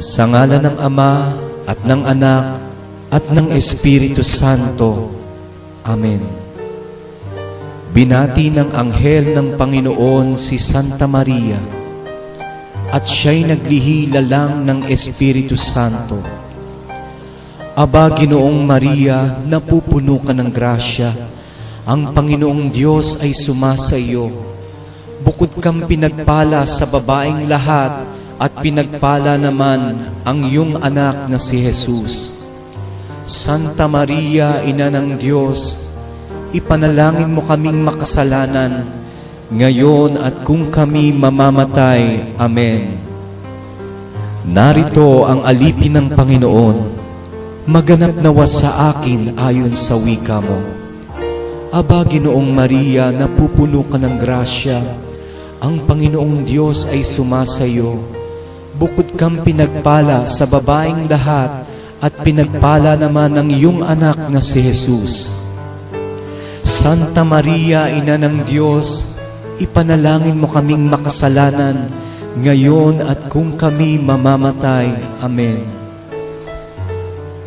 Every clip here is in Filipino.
Sa ngalan ng Ama at ng Anak at ng Espiritu Santo. Amen. Binati ng anghel ng Panginoon si Santa Maria, at siya'y naglihila lang ng Espiritu Santo. Aba, Ginoong Maria, napupuno ka ng grasya, ang Panginoong Diyos ay sumasa iyo. Bukod kang pinagpala sa babaeng lahat, at pinagpala naman ang iyong anak na si Jesus. Santa Maria, Ina ng Diyos, ipanalangin mo kaming makasalanan, ngayon at kung kami mamamatay. Amen. Narito ang alipin ng Panginoon, maganap nawa sa akin ayon sa wika mo. Aba, Ginoong Maria, napupuno ka ng grasya, ang Panginoong Diyos ay sumasayo. Bukod kang pinagpala sa babaeng lahat, at pinagpala naman ang iyong anak na si Jesus. Santa Maria, Ina ng Diyos, ipanalangin mo kaming makasalanan, ngayon at kung kami mamamatay. Amen.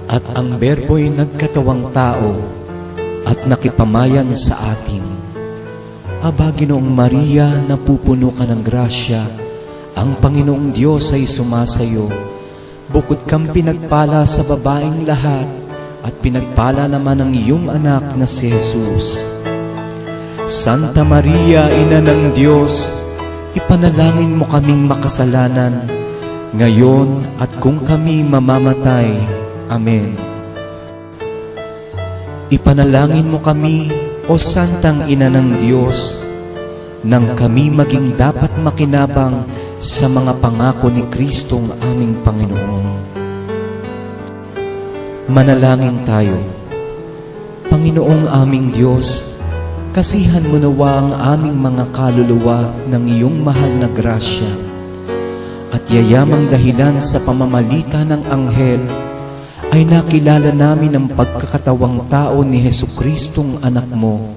At ang Berbo'y nagkatawang tao, at nakipamayan sa atin. Aba, Ginoong Maria, napupuno ka ng grasya, ang Panginoong Diyos ay sumasayo. Bukod kang pinagpala sa babaeng lahat, at pinagpala naman ang iyong anak na si Jesus. Santa Maria, Ina ng Diyos, ipanalangin mo kaming makasalanan, ngayon at kung kami mamamatay. Amen. Ipanalangin mo kami, o Santang Ina ng Diyos, nang kami maging dapat makinabang sa mga pangako ni Kristong aming Panginoon. Manalangin tayo. Panginoong aming Diyos, kasihan mo nawa ang aming mga kaluluwa ng iyong mahal na grasya, at yayamang dahilan sa pamamagitan ng anghel ay nakilala namin ang pagkakatawang tao ni Jesucristong anak mo,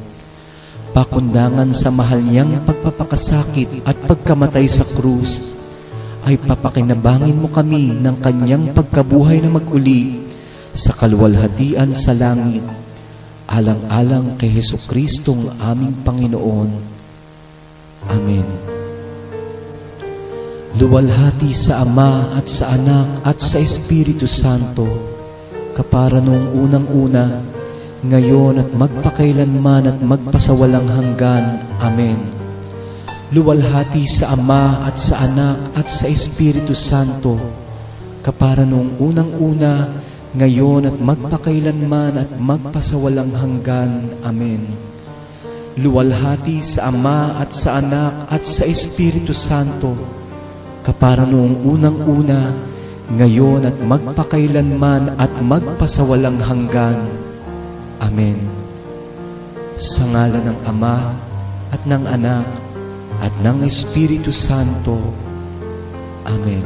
pakundangan sa mahal niyang pagpapakasakit at pagkamatay sa krus, ay papakinabangin mo kami ng kanyang pagkabuhay na mag-uli sa kaluwalhatian sa langit, alang-alang kay Jesucristong aming Panginoon. Amen. Luwalhati sa Ama at sa Anak at sa Espiritu Santo, kapara noong unang-una, ngayon at magpakailanman at magpasawalang hanggan. Amen. Luwalhati sa Ama at sa Anak at sa Espiritu Santo, kapara noong unang-una, ngayon at magpakailanman at magpasawalang hanggan. Amen. Luwalhati sa Ama at sa Anak at sa Espiritu Santo, kapara noong unang-una, ngayon at magpakailanman at magpasawalang hanggan. Amen. Sa ngalan ng Ama at ng Anak at ng Espiritu Santo. Amen.